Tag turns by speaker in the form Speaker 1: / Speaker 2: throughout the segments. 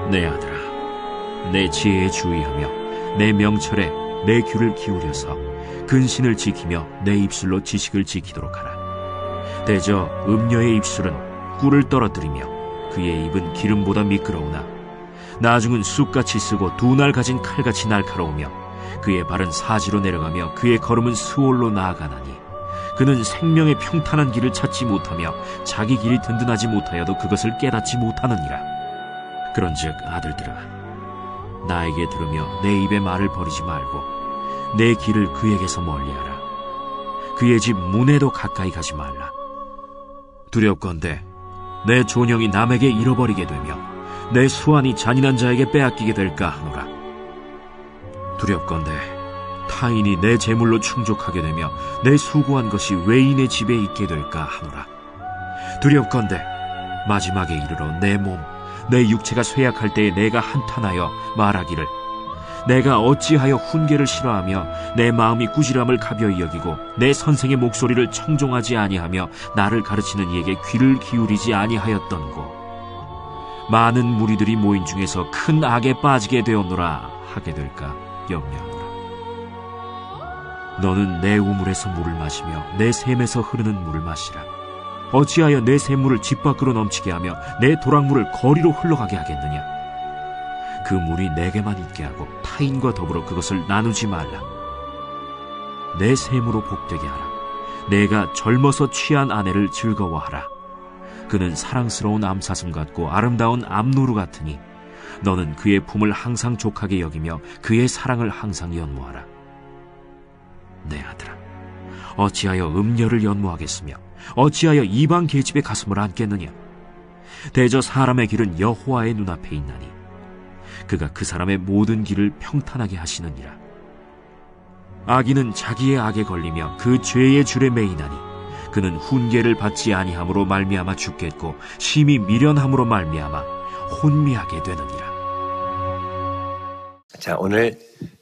Speaker 1: 내 아들아, 내 지혜에 주의하며 내 명철에 내 귀를 기울여서 근신을 지키며 내 입술로 지식을 지키도록 하라. 대저 음녀의 입술은 꿀을 떨어뜨리며 그의 입은 기름보다 미끄러우나 나중은 쑥같이 쓰고 두 날 가진 칼같이 날카로우며 그의 발은 사지로 내려가며 그의 걸음은 스올로 나아가나니 그는 생명의 평탄한 길을 찾지 못하며 자기 길이 든든하지 못하여도 그것을 깨닫지 못하느니라. 그런즉 아들들아, 나에게 들으며 내 입의 말을 버리지 말고 내 길을 그에게서 멀리하라. 그의 집 문에도 가까이 가지 말라. 두렵건대 내 존영이 남에게 잃어버리게 되며 내 수완이 잔인한 자에게 빼앗기게 될까 하노라. 두렵건대 타인이 내 재물로 충족하게 되며 내 수고한 것이 외인의 집에 있게 될까 하노라. 두렵건대 마지막에 이르러 내 몸, 내 육체가 쇠약할 때에 내가 한탄하여 말하기를 내가 어찌하여 훈계를 싫어하며 내 마음이 꾸지람을 가벼이 여기고 내 선생의 목소리를 청종하지 아니하며 나를 가르치는 이에게 귀를 기울이지 아니하였던고. 많은 무리들이 모인 중에서 큰 악에 빠지게 되었노라 하게 될까 염려하노라. 너는 내 우물에서 물을 마시며 내 샘에서 흐르는 물을 마시라. 어찌하여 내 샘물을 집 밖으로 넘치게 하며 내 도랑물을 거리로 흘러가게 하겠느냐. 그 물이 내게만 있게 하고 타인과 더불어 그것을 나누지 말라. 내 샘으로 복되게 하라. 내가 젊어서 취한 아내를 즐거워하라. 그는 사랑스러운 암사슴 같고 아름다운 암노루 같으니 너는 그의 품을 항상 족하게 여기며 그의 사랑을 항상 연모하라. 내 아들아, 어찌하여 음녀를 연모하겠으며 어찌하여 이방 계집의 가슴을 안겠느냐. 대저 사람의 길은 여호와의 눈앞에 있나니 그가 그 사람의 모든 길을 평탄하게 하시느니라. 악인은 자기의 악에 걸리며 그 죄의 줄에 매이나니 그는 훈계를 받지 아니함으로 말미암아 죽겠고 심히 미련함으로 말미암아 혼미하게 되느니라.
Speaker 2: 자, 오늘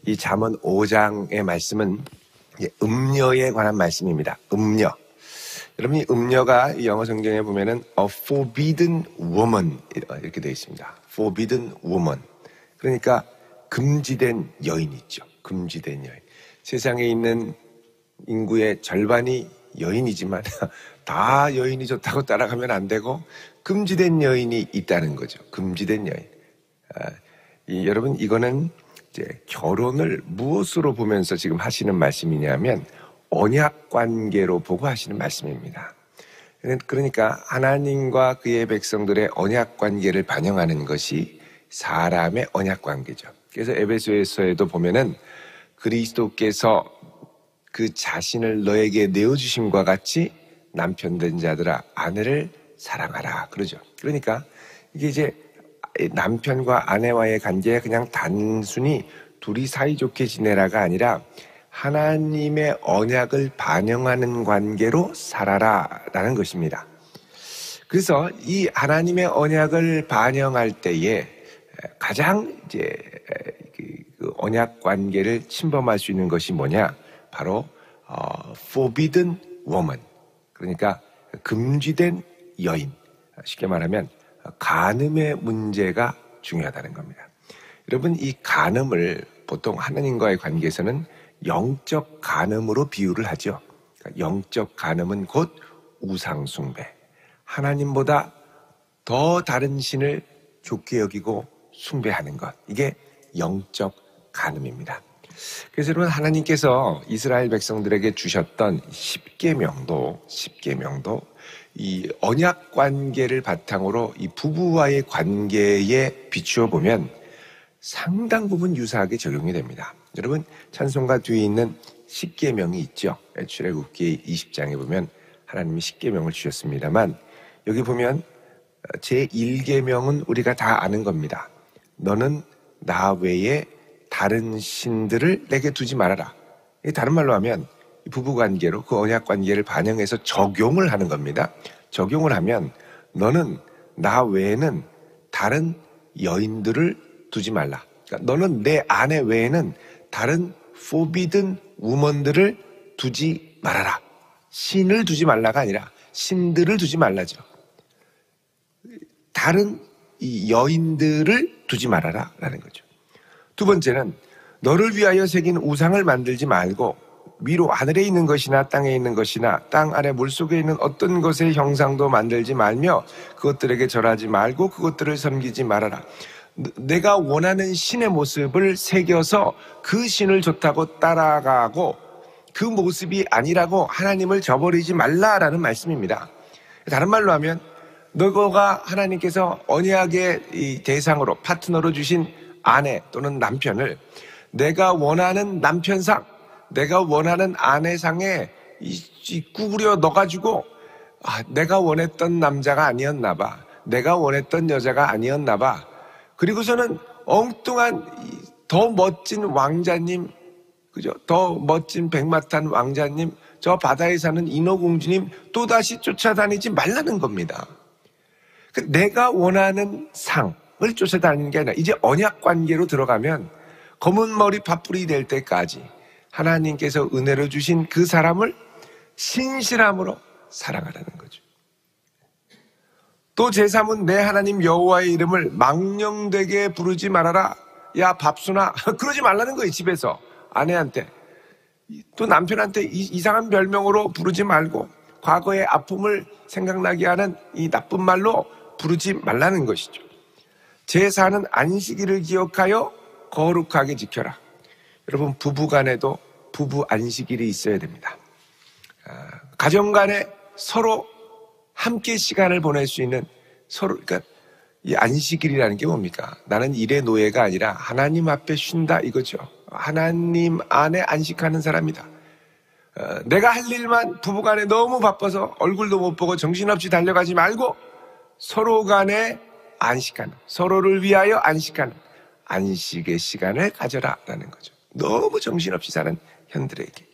Speaker 2: 이 잠언 5장의 말씀은 음녀에 관한 말씀입니다. 음녀. 여러분, 이 음녀가 영어 성경에 보면은 a forbidden woman 이렇게 되어 있습니다. forbidden woman. 그러니까 금지된 여인 있죠. 금지된 여인. 세상에 있는 인구의 절반이 여인이지만 다 여인이 좋다고 따라가면 안 되고 금지된 여인이 있다는 거죠. 금지된 여인. 여러분, 이거는 이제 결혼을 무엇으로 보면서 지금 하시는 말씀이냐면 언약 관계로 보고 하시는 말씀입니다. 그러니까 하나님과 그의 백성들의 언약 관계를 반영하는 것이 사람의 언약 관계죠. 그래서 에베소에서도 보면은 그리스도께서 그 자신을 너에게 내어주심과 같이 남편된 자들아 아내를 사랑하라 그러죠. 그러니까 이게 이제 남편과 아내와의 관계가 그냥 단순히 둘이 사이좋게 지내라가 아니라 하나님의 언약을 반영하는 관계로 살아라라는 것입니다. 그래서 이 하나님의 언약을 반영할 때에 가장 이제 그 언약 관계를 침범할 수 있는 것이 뭐냐? 바로 forbidden woman. 그러니까 금지된 여인. 쉽게 말하면 간음의 문제가 중요하다는 겁니다. 여러분, 이 간음을 보통 하나님과의 관계에서는 영적 간음으로 비유를 하죠. 그러니까 영적 간음은 곧 우상숭배. 하나님보다 더 다른 신을 좋게 여기고 숭배하는 것. 이게 영적 간음입니다. 그래서 여러분, 하나님께서 이스라엘 백성들에게 주셨던 10계명도 이 언약 관계를 바탕으로 이 부부와의 관계에 비추어 보면 상당 부분 유사하게 적용이 됩니다. 여러분, 찬송가 뒤에 있는 10계명이 있죠. 출애굽기 20장에 보면 하나님이 10계명을 주셨습니다만 여기 보면 제1계명은 우리가 다 아는 겁니다. 너는 나 외에 다른 신들을 내게 두지 말아라. 다른 말로 하면 부부관계로 그 언약관계를 반영해서 적용을 하는 겁니다. 적용을 하면 너는 나 외에는 다른 여인들을 두지 말라. 그러니까 너는 내 아내 외에는 다른 forbidden woman들을 두지 말아라. 신을 두지 말라가 아니라 신들을 두지 말라죠. 다른 이 여인들을 두지 말아라 라는 거죠. 두 번째는 너를 위하여 새긴 우상을 만들지 말고 위로 하늘에 있는 것이나 땅에 있는 것이나 땅 아래 물속에 있는 어떤 것의 형상도 만들지 말며 그것들에게 절하지 말고 그것들을 섬기지 말아라. 내가 원하는 신의 모습을 새겨서 그 신을 좋다고 따라가고 그 모습이 아니라고 하나님을 저버리지 말라라는 말씀입니다. 다른 말로 하면 너가 하나님께서 언약의 이 대상으로 파트너로 주신 아내 또는 남편을 내가 원하는 남편상, 내가 원하는 아내상에 구부려 넣어가지고 내가 원했던 남자가 아니었나 봐, 내가 원했던 여자가 아니었나 봐, 그리고서는 엉뚱한 더 멋진 왕자님, 그죠? 더 멋진 백마탄 왕자님, 저 바다에 사는 인어공주님 또다시 쫓아다니지 말라는 겁니다. 내가 원하는 상을 쫓아다니는 게 아니라 이제 언약 관계로 들어가면 검은 머리 팥불이 될 때까지 하나님께서 은혜로 주신 그 사람을 신실함으로 사랑하라는 거죠. 또 제3은 내 하나님 여호와의 이름을 망령되게 부르지 말아라. 야 밥순아 그러지 말라는 거예요. 집에서 아내한테 또 남편한테 이상한 별명으로 부르지 말고 과거의 아픔을 생각나게 하는 이 나쁜 말로 부르지 말라는 것이죠. 제4는 안식일을 기억하여 거룩하게 지켜라. 여러분 부부간에도 부부 안식일이 있어야 됩니다. 가정간에 서로 함께 시간을 보낼 수 있는 서로, 그러니까 이 안식일이라는 게 뭡니까? 나는 일의 노예가 아니라 하나님 앞에 쉰다 이거죠. 하나님 안에 안식하는 사람이다. 내가 할 일만 부부간에 너무 바빠서 얼굴도 못 보고 정신없이 달려가지 말고 서로 간에 안식하는, 서로를 위하여 안식하는 안식의 시간을 가져라라는 거죠. 너무 정신없이 사는 현대인들에게.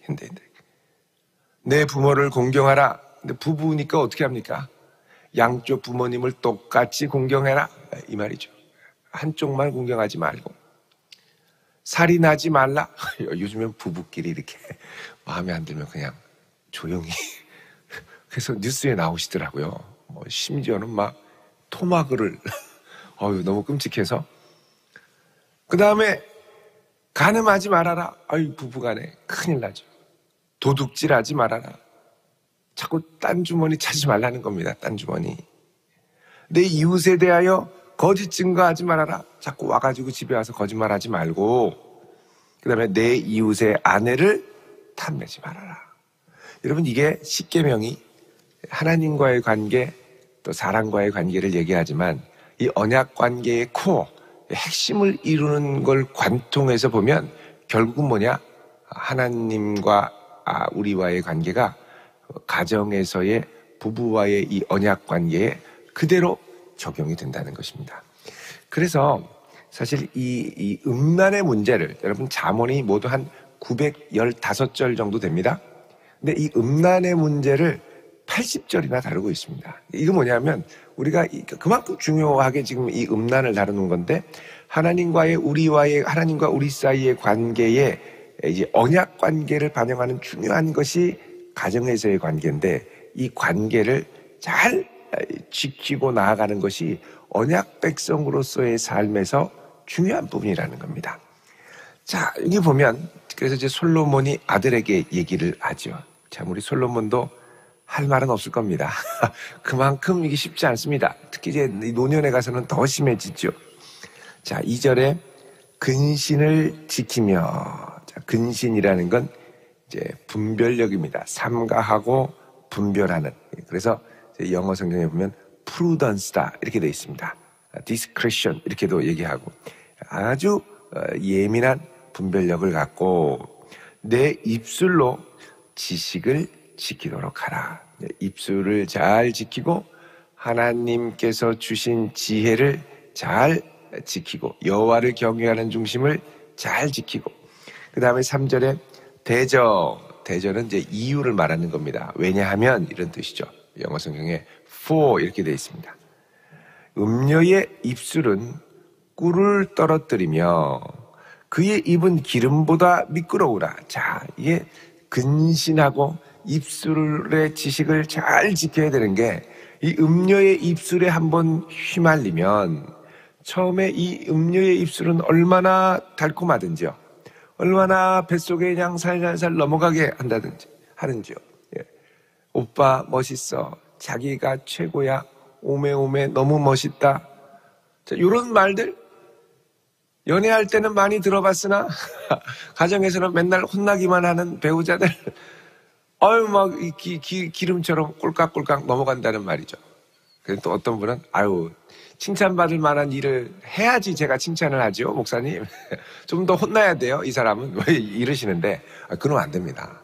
Speaker 2: 내 부모를 공경하라. 근데 부부니까 어떻게 합니까? 양쪽 부모님을 똑같이 공경해라 이 말이죠. 한쪽만 공경하지 말고 살이 나지 말라. 요즘엔 부부끼리 이렇게 마음에 안 들면 그냥 조용히 그래서 뉴스에 나오시더라고요. 심지어는 막 토막을 너무 끔찍해서. 그 다음에 간음하지 말아라. 부부간에 큰일 나죠. 도둑질하지 말아라. 자꾸 딴 주머니 찾지 말라는 겁니다. 딴 주머니. 내 이웃에 대하여 거짓 증거하지 말아라. 자꾸 와가지고 집에 와서 거짓말하지 말고, 그 다음에 내 이웃의 아내를 탐내지 말아라. 여러분 이게 십계명이 하나님과의 관계 또 사람과의 관계를 얘기하지만 이 언약 관계의 코어, 핵심을 이루는 걸 관통해서 보면 결국은 뭐냐? 하나님과 우리와의 관계가 가정에서의 부부와의 이 언약 관계에 그대로 적용이 된다는 것입니다. 그래서 사실 이 음란의 문제를 여러분 잠언이 모두 한 915절 정도 됩니다. 근데 이 음란의 문제를 80절이나 다루고 있습니다. 이거 뭐냐면 우리가 그만큼 중요하게 지금 이 음란을 다루는 건데 하나님과 우리 사이의 관계에 이제 언약 관계를 반영하는 중요한 것이 가정에서의 관계인데 이 관계를 잘 지키고 나아가는 것이 언약 백성으로서의 삶에서 중요한 부분이라는 겁니다. 자, 여기 보면 그래서 이제 솔로몬이 아들에게 얘기를 하죠. 참 우리 솔로몬도 할 말은 없을 겁니다. 그만큼 이게 쉽지 않습니다. 특히 이제 노년에 가서는 더 심해지죠. 자, 2절에 근신을 지키며, 자, 근신이라는 건 이제 분별력입니다. 삼가하고 분별하는. 그래서 영어 성경에 보면 prudence다 이렇게 되어 있습니다. discretion 이렇게도 얘기하고 아주 예민한 분별력을 갖고 내 입술로 지식을 지키도록 하라. 입술을 잘 지키고 하나님께서 주신 지혜를 잘 지키고 여호와를 경외하는 중심을 잘 지키고 그 다음에 3절에 대저는 이제 이유를 말하는 겁니다. 왜냐하면 이런 뜻이죠. 영어 성경에 for 이렇게 되어 있습니다. 음녀의 입술은 꿀을 떨어뜨리며 그의 입은 기름보다 미끄러우라. 자, 이게 근신하고 입술의 지식을 잘 지켜야 되는 게 이 음녀의 입술에 한번 휘말리면 처음에 이 음료의 입술은 얼마나 달콤하든지요. 얼마나 뱃속에 그냥 살살살 넘어가게 하는지요. 예. 오빠 멋있어. 자기가 최고야. 오메오메 너무 멋있다. 자, 이런 말들 연애할 때는 많이 들어봤으나 가정에서는 맨날 혼나기만 하는 배우자들 막 기름처럼 꼴깍꼴깍 넘어간다는 말이죠. 그래서 또 어떤 분은 칭찬받을 만한 일을 해야지 제가 칭찬을 하죠, 목사님. 좀 더 혼나야 돼요, 이 사람은. 왜 이러시는데 그러면 안 됩니다.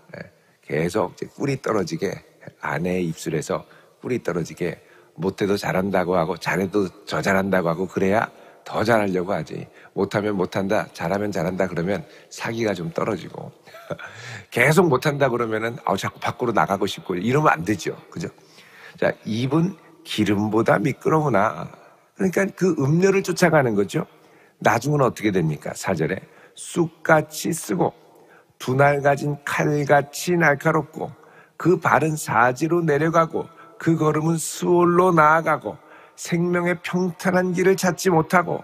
Speaker 2: 계속 꿀이 떨어지게 아내의 입술에서 꿀이 떨어지게 못해도 잘한다고 하고 잘해도 더 잘한다고 하고 그래야 더 잘하려고 하지. 못하면 못한다, 잘하면 잘한다 그러면 사기가 좀 떨어지고 계속 못한다 그러면은 자꾸 밖으로 나가고 싶고 이러면 안 되죠. 그죠? 자, 입은 기름보다 미끄러우나 그러니까 그 음료를 쫓아가는 거죠. 나중은 어떻게 됩니까? 4절에 쑥같이 쓰고 두 날 가진 칼같이 날카롭고 그 발은 사지로 내려가고 그 걸음은 수월로 나아가고 생명의 평탄한 길을 찾지 못하고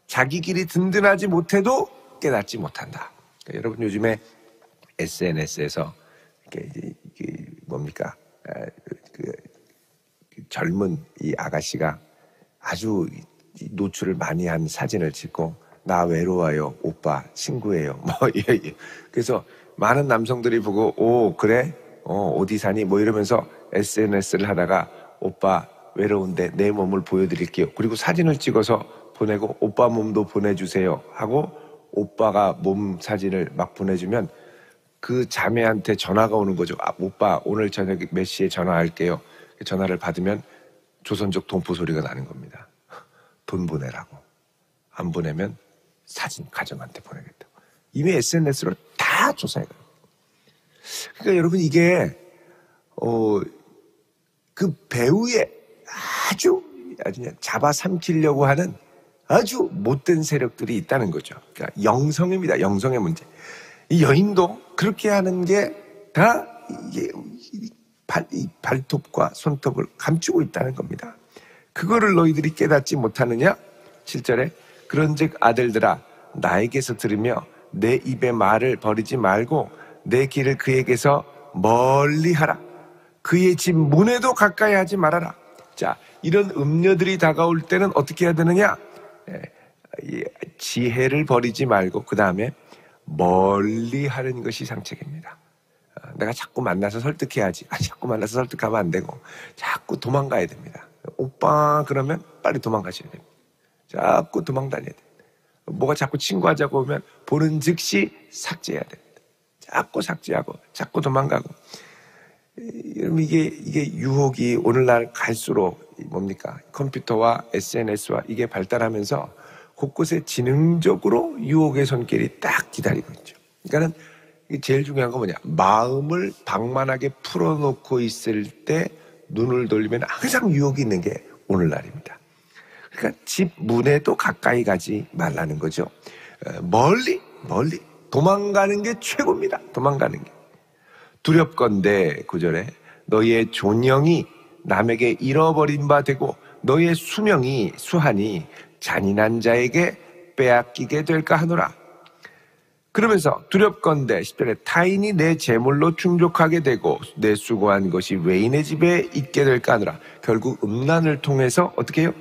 Speaker 2: 자기 길이 든든하지 못해도 깨닫지 못한다. 그러니까 여러분 요즘에 SNS에서 이게 뭡니까? 젊은 이 아가씨가 아주 노출을 많이 한 사진을 찍고 나 외로워요 오빠 친구예요 그래서 많은 남성들이 보고 그래 어디 사니 이러면서 SNS를 하다가 오빠 외로운데 내 몸을 보여드릴게요 그리고 사진을 찍어서 보내고 오빠 몸도 보내주세요 하고 오빠가 몸 사진을 막 보내주면 그 자매한테 전화가 오는 거죠. 오빠 오늘 저녁 몇 시에 전화할게요. 전화를 받으면 조선족 동포 소리가 나는 겁니다. 돈 보내라고. 안 보내면 사진 가정한테 보내겠다고. 이미 SNS로 다 조사해요. 그러니까 여러분 이게 그 배우의 아주 그냥 잡아삼키려고 하는 아주 못된 세력들이 있다는 거죠. 그러니까 영성입니다. 영성의 문제. 이 여인도 그렇게 하는 게 다 이게 발톱과 손톱을 감추고 있다는 겁니다. 그거를 너희들이 깨닫지 못하느냐? 7절에 그런즉 아들들아 나에게서 들으며 내 입의 말을 버리지 말고 내 길을 그에게서 멀리 하라. 그의 집 문에도 가까이 하지 말아라. 자, 이런 음녀들이 다가올 때는 어떻게 해야 되느냐? 지혜를 버리지 말고 그 다음에 멀리 하는 것이 상책입니다. 내가 자꾸 만나서 설득해야지. 자꾸 만나서 설득하면 안 되고 자꾸 도망가야 됩니다. 오빠 그러면 빨리 도망가셔야 됩니다. 자꾸 도망다녀야 됩니다. 뭐가 자꾸 친구하자고 하면 보는 즉시 삭제해야 됩니다. 자꾸 삭제하고 자꾸 도망가고. 이게 유혹이 오늘날 갈수록 뭡니까? 컴퓨터와 SNS와 이게 발달하면서 곳곳에 지능적으로 유혹의 손길이 딱 기다리고 있죠. 그러니까는 제일 중요한 건 뭐냐? 마음을 방만하게 풀어놓고 있을 때 눈을 돌리면 항상 유혹이 있는 게 오늘날입니다. 그러니까 집 문에도 가까이 가지 말라는 거죠. 멀리 도망가는 게 최고입니다. 도망가는 게. 두렵건대 9절에 너희의 존영이 남에게 잃어버린 바 되고 너희의 수한이 잔인한 자에게 빼앗기게 될까 하노라. 그러면서 두렵건대 10절에 타인이 내 재물로 충족하게 되고 내 수고한 것이 외인의 집에 있게 될까 하노라. 결국 음란을 통해서 어떻게 해요?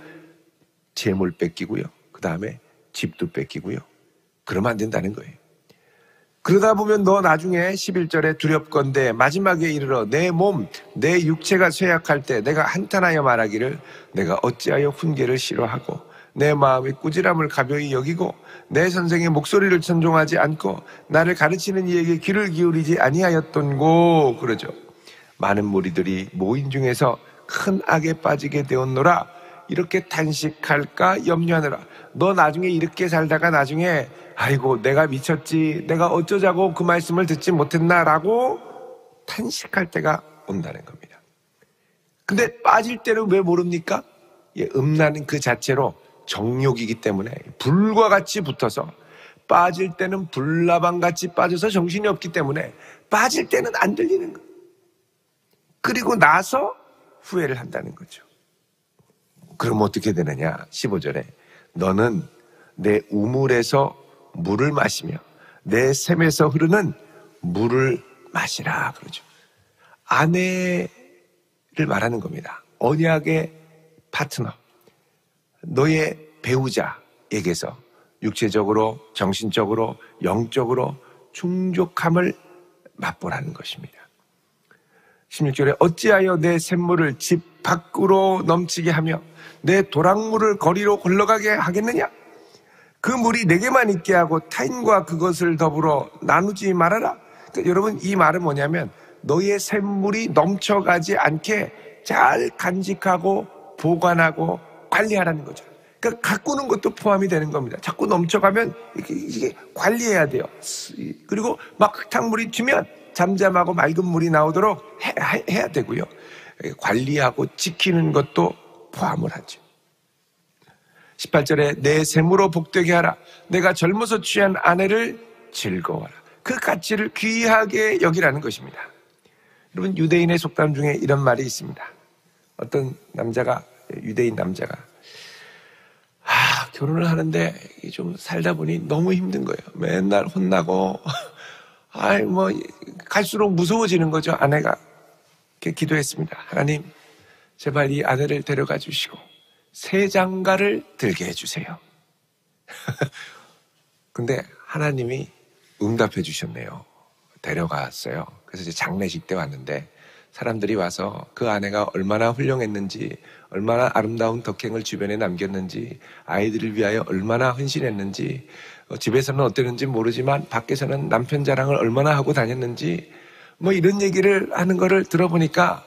Speaker 2: 재물 뺏기고요. 그 다음에 집도 뺏기고요. 그러면 안 된다는 거예요. 그러다 보면 너 나중에 11절에 두렵건대 마지막에 이르러 내 몸, 내 육체가 쇠약할 때 내가 한탄하여 말하기를 내가 어찌하여 훈계를 싫어하고 내 마음의 꾸지람을 가벼이 여기고 내 선생의 목소리를 천종하지 않고 나를 가르치는 이에게 귀를 기울이지 아니하였던고 그러죠. 많은 무리들이 모인 중에서 큰 악에 빠지게 되었노라. 이렇게 탄식할까 염려하느라. 너 나중에 이렇게 살다가 나중에 아이고 내가 미쳤지 내가 어쩌자고 그 말씀을 듣지 못했나라고 탄식할 때가 온다는 겁니다. 근데 빠질 때는 왜 모릅니까? 음란은 그 자체로 정욕이기 때문에 불과 같이 붙어서 빠질 때는 불나방같이 빠져서 정신이 없기 때문에 빠질 때는 안 들리는 거예요. 그리고 나서 후회를 한다는 거죠. 그럼 어떻게 되느냐? 15절에 너는 내 우물에서 물을 마시며 내 샘에서 흐르는 물을 마시라 그러죠. 아내를 말하는 겁니다. 언약의 파트너, 너의 배우자에게서 육체적으로, 정신적으로, 영적으로 충족함을 맛보라는 것입니다. 16절에 어찌하여 내 샘물을 집 밖으로 넘치게 하며 내 도랑물을 거리로 흘러가게 하겠느냐? 그 물이 내게만 있게 하고 타인과 그것을 더불어 나누지 말아라. 그러니까 여러분, 이 말은 뭐냐면 너의 샘물이 넘쳐가지 않게 잘 간직하고 보관하고 관리하라는 거죠. 그러니까 가꾸는 것도 포함이 되는 겁니다. 자꾸 넘쳐가면 이게 관리해야 돼요. 그리고 막 흙탕물이 튀면 잠잠하고 맑은 물이 나오도록 해야 되고요. 관리하고 지키는 것도 포함을 하죠. 18절에 내 샘으로 복되게 하라. 내가 젊어서 취한 아내를 즐거워하라. 그 가치를 귀하게 여기라는 것입니다. 여러분, 유대인의 속담 중에 이런 말이 있습니다. 어떤 남자가, 유대인 남자가 결혼을 하는데 좀 살다 보니 너무 힘든 거예요. 맨날 혼나고 갈수록 무서워지는 거죠. 아내가 이렇게 기도했습니다. 하나님, 제발 이 아내를 데려가 주시고 새 장가를 들게 해주세요. 근데 하나님이 응답해 주셨네요. 데려갔어요. 그래서 이제 장례식 때 왔는데 사람들이 와서 그 아내가 얼마나 훌륭했는지, 얼마나 아름다운 덕행을 주변에 남겼는지, 아이들을 위하여 얼마나 헌신했는지, 집에서는 어땠는지 모르지만 밖에서는 남편 자랑을 얼마나 하고 다녔는지 이런 얘기를 하는 거를 들어보니까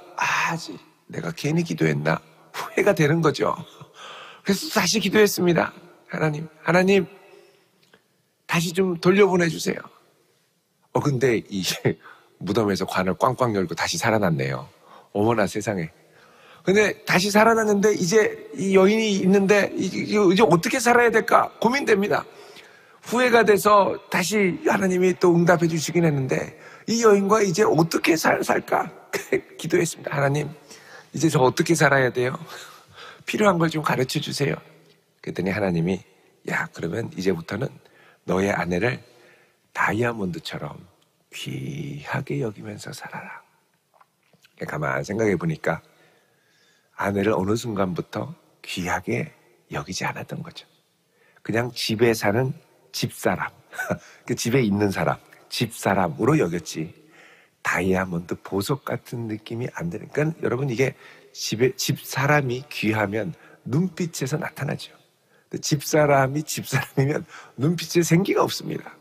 Speaker 2: 내가 괜히 기도했나 후회가 되는 거죠. 그래서 다시 기도했습니다. 하나님 다시 좀 돌려보내주세요. 근데 이제 무덤에서 관을 꽝꽝 열고 다시 살아났네요. 어머나 세상에. 근데 다시 살아났는데 이제 이 여인이 있는데 이제 어떻게 살아야 될까 고민됩니다. 후회가 돼서 다시 하나님이 또 응답해 주시긴 했는데 이 여인과 이제 어떻게 살까 기도했습니다. 하나님, 이제 저 어떻게 살아야 돼요? 필요한 걸 좀 가르쳐 주세요. 그랬더니 하나님이 그러면 이제부터는 너의 아내를 다이아몬드처럼 귀하게 여기면서 살아라. 가만 생각해 보니까 아내를 어느 순간부터 귀하게 여기지 않았던 거죠. 그냥 집에 사는 집사람, 그 집에 있는 사람, 집사람으로 여겼지 다이아몬드 보석 같은 느낌이 안 드는. 그러니까 여러분, 이게 집사람이 귀하면 눈빛에서 나타나죠. 집사람이 집사람이면 눈빛에 생기가 없습니다.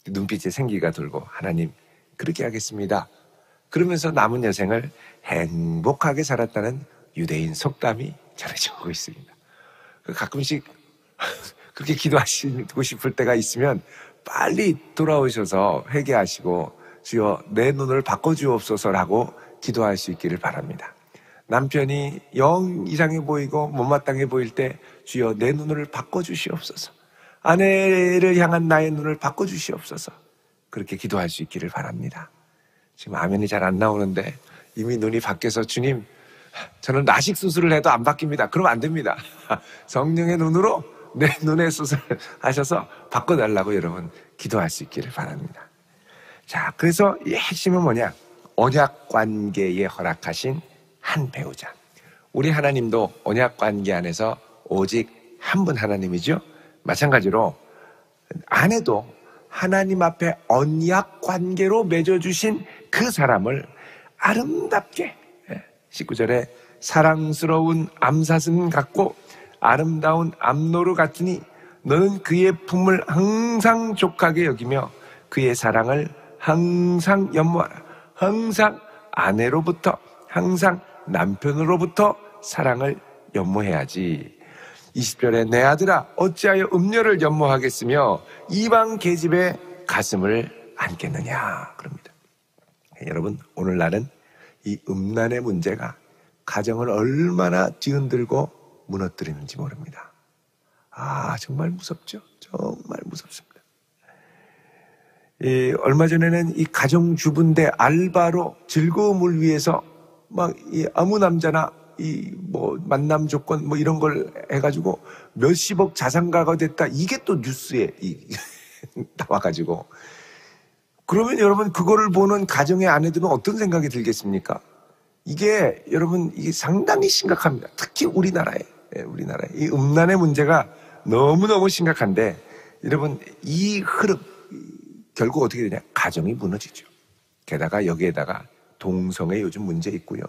Speaker 2: 눈빛에 생기가 돌고 하나님 그렇게 하겠습니다. 그러면서 남은 여생을 행복하게 살았다는 유대인 속담이 전해지고 있습니다. 가끔씩 그렇게 기도하시고 싶을 때가 있으면 빨리 돌아오셔서 회개하시고 주여 내 눈을 바꿔주옵소서라고 기도할 수 있기를 바랍니다. 남편이 영 이상해 보이고 못마땅해 보일 때 주여 내 눈을 바꿔주시옵소서. 아내를 향한 나의 눈을 바꿔주시옵소서. 그렇게 기도할 수 있기를 바랍니다. 지금 아멘이 잘 안 나오는데 이미 눈이 바뀌어서 주님, 저는 라식 수술을 해도 안 바뀝니다. 그러면 안 됩니다. 성령의 눈으로 내 눈의 수술하셔서 바꿔달라고 여러분 기도할 수 있기를 바랍니다. 자, 그래서 이 핵심은 뭐냐? 언약 관계에 허락하신 한 배우자. 우리 하나님도 언약 관계 안에서 오직 한 분 하나님이죠. 마찬가지로 아내도 하나님 앞에 언약 관계로 맺어주신 그 사람을 아름답게 19절에 사랑스러운 암사슴 같고 아름다운 암노루 같으니 너는 그의 품을 항상 족하게 여기며 그의 사랑을 항상 연모하라. 항상 아내로부터, 항상 남편으로부터 사랑을 연모해야지. 20절에 내 아들아 어찌하여 음녀를 연모하겠으며 이방 계집의 가슴을 안겠느냐 그럽니다. 여러분, 오늘날은 이 음란의 문제가 가정을 얼마나 뒤흔들고 무너뜨리는지 모릅니다. 정말 무섭죠. 정말 무섭습니다. 얼마 전에는 이 가정주부인데 알바로 즐거움을 위해서 막 아무 남자나 만남 조건 이런 걸 해가지고 몇십억 자산가가 됐다. 이게 또 뉴스에 나와가지고. 그러면 여러분 그거를 보는 가정의 아내들은 어떤 생각이 들겠습니까? 이게 여러분 이게 상당히 심각합니다. 특히 우리나라에 이 음란의 문제가 너무너무 심각한데 여러분 이 흐름 결국 어떻게 되냐? 가정이 무너지죠. 게다가 여기에다가 동성애 요즘 문제 있고요.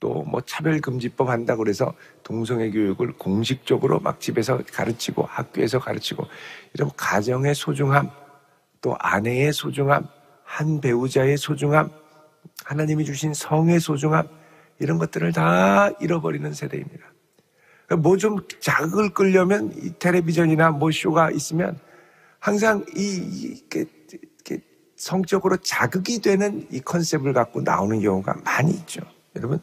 Speaker 2: 또 차별금지법 한다고 그래서 동성애 교육을 공식적으로 막 집에서 가르치고 학교에서 가르치고 이런 가정의 소중함, 또 아내의 소중함, 한 배우자의 소중함, 하나님이 주신 성의 소중함 이런 것들을 다 잃어버리는 세대입니다. 좀 자극을 끌려면 이 텔레비전이나 쇼가 있으면 항상 이게 성적으로 자극이 되는 이 컨셉을 갖고 나오는 경우가 많이 있죠. 여러분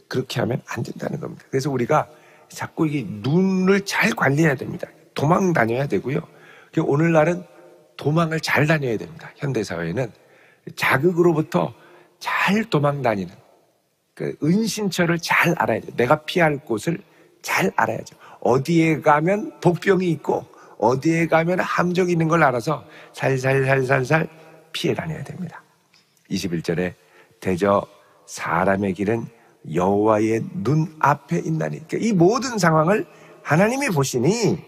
Speaker 2: 그렇게 하면 안 된다는 겁니다. 그래서 우리가 자꾸 이게 눈을 잘 관리해야 됩니다. 도망 다녀야 되고요. 오늘날은 도망을 잘 다녀야 됩니다. 현대사회는 자극으로부터 잘 도망 다니는 은신처를 잘 알아야 돼요. 내가 피할 곳을 잘 알아야죠. 어디에 가면 복병이 있고 어디에 가면 함정이 있는 걸 알아서 살살살살살 피해 다녀야 됩니다. 21절에 대저 사람의 길은 여호와의 눈앞에 있나니. 그러니까 이 모든 상황을 하나님이 보시니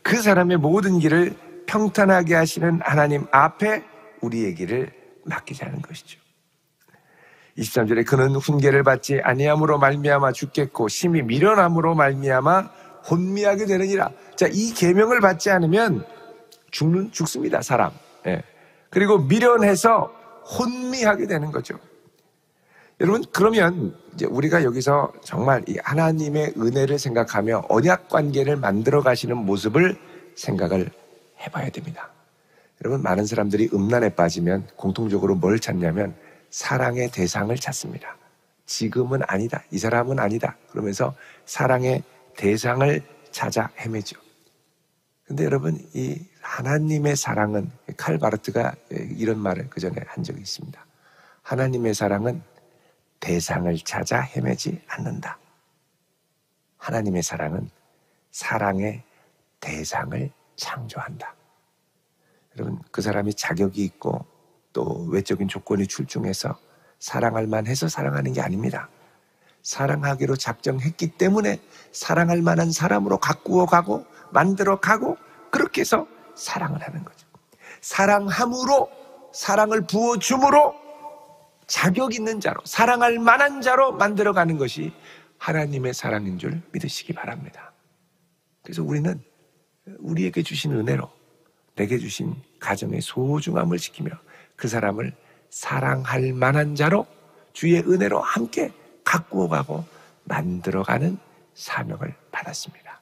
Speaker 2: 그 사람의 모든 길을 평탄하게 하시는 하나님 앞에 우리의 길을 맡기자는 것이죠. 23절에 그는 훈계를 받지 아니함으로 말미암아 죽겠고 심히 미련함으로 말미암아 혼미하게 되느니라. 자, 이 계명을 받지 않으면 죽습니다, 사람. 예. 그리고 미련해서 혼미하게 되는 거죠. 여러분, 그러면 이제 우리가 여기서 정말 이 하나님의 은혜를 생각하며 언약 관계를 만들어 가시는 모습을 생각을 해봐야 됩니다. 여러분, 많은 사람들이 음란에 빠지면 공통적으로 뭘 찾냐면 사랑의 대상을 찾습니다. 지금은 아니다. 이 사람은 아니다. 그러면서 사랑의 대상을 찾아 헤매죠. 근데 여러분, 이 하나님의 사랑은, 칼 바르트가 이런 말을 그 전에 한 적이 있습니다. 하나님의 사랑은 대상을 찾아 헤매지 않는다. 하나님의 사랑은 사랑의 대상을 창조한다. 여러분, 그 사람이 자격이 있고 또 외적인 조건이 출중해서 사랑할 만해서 사랑하는 게 아닙니다. 사랑하기로 작정했기 때문에 사랑할 만한 사람으로 가꾸어 가고 만들어 가고 그렇게 해서 사랑을 하는 거죠. 사랑함으로, 사랑을 부어줌으로 자격 있는 자로, 사랑할 만한 자로 만들어가는 것이 하나님의 사랑인 줄 믿으시기 바랍니다. 그래서 우리는 우리에게 주신 은혜로 내게 주신 가정의 소중함을 지키며 그 사람을 사랑할 만한 자로 주의 은혜로 함께 가꾸어가고 만들어가는 사명을 받았습니다.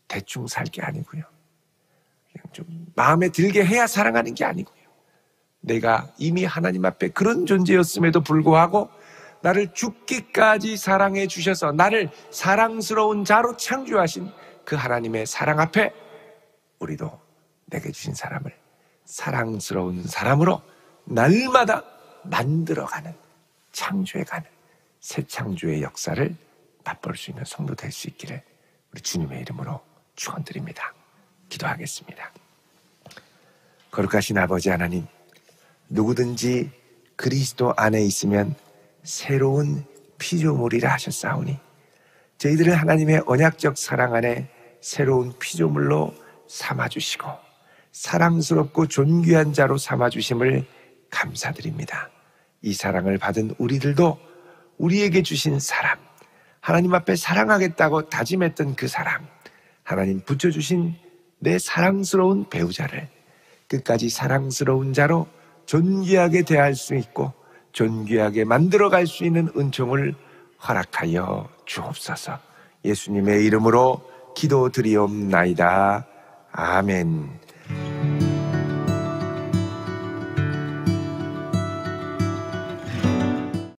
Speaker 2: 대충 살 게 아니고요. 그냥 좀 마음에 들게 해야 사랑하는 게 아니고요. 내가 이미 하나님 앞에 그런 존재였음에도 불구하고 나를 죽기까지 사랑해 주셔서 나를 사랑스러운 자로 창조하신 그 하나님의 사랑 앞에 우리도 내게 주신 사람을 사랑스러운 사람으로 날마다 만들어가는, 창조해가는 새 창조의 역사를 맛볼 수 있는 성도 될 수 있기를 우리 주님의 이름으로 축원드립니다. 기도하겠습니다. 거룩하신 아버지 하나님, 누구든지 그리스도 안에 있으면 새로운 피조물이라 하셨사오니 저희들을 하나님의 언약적 사랑 안에 새로운 피조물로 삼아주시고 사랑스럽고 존귀한 자로 삼아주심을 감사드립니다. 이 사랑을 받은 우리들도 우리에게 주신 사람, 하나님 앞에 사랑하겠다고 다짐했던 그 사람, 하나님 붙여주신 내 사랑스러운 배우자를 끝까지 사랑스러운 자로 존귀하게 대할 수 있고 존귀하게 만들어갈 수 있는 은총을 허락하여 주옵소서. 예수님의 이름으로 기도드리옵나이다. 아멘.